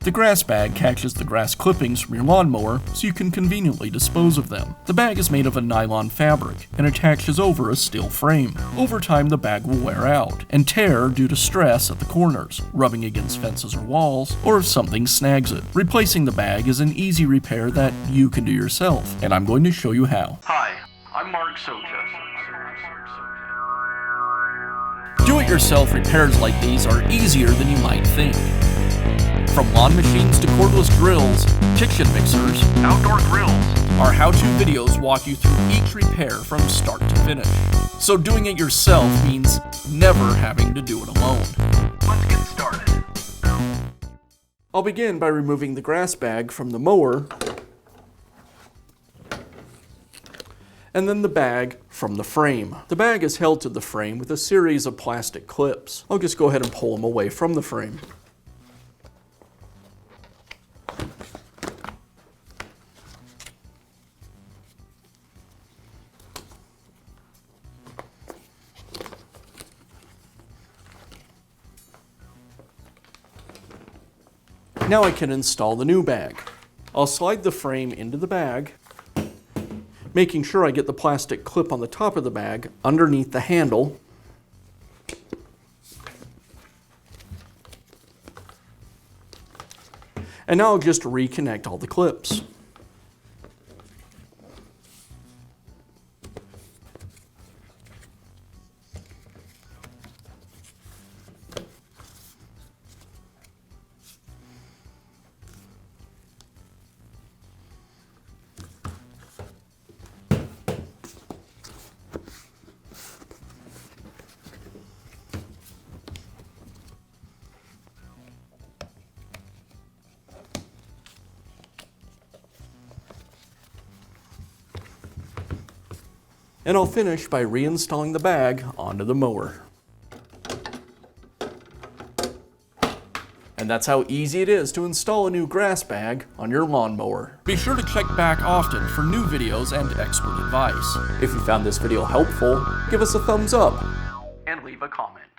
The grass bag catches the grass clippings from your lawnmower so you can conveniently dispose of them. The bag is made of a nylon fabric and attaches over a steel frame. Over time, the bag will wear out and tear due to stress at the corners, rubbing against fences or walls, or if something snags it. Replacing the bag is an easy repair that you can do yourself, and I'm going to show you how. Hi, I'm Mark Socha. Do-it-yourself repairs like these are easier than you might think. From lawn machines to cordless drills, kitchen mixers, Outdoor grills. our how-to videos walk you through each repair from start to finish. So doing it yourself means never having to do it alone. Let's get started. I'll begin by removing the grass bag from the mower, and then the bag from the frame. The bag is held to the frame with a series of plastic clips. I'll just go ahead and pull them away from the frame. Now I can install the new bag. I'll slide the frame into the bag, making sure I get the plastic clip on the top of the bag underneath the handle. And now I'll just reconnect all the clips. And I'll finish by reinstalling the bag onto the mower. And that's how easy it is to install a new grass bag on your lawnmower. Be sure to check back often for new videos and expert advice. If you found this video helpful, give us a thumbs up And leave a comment.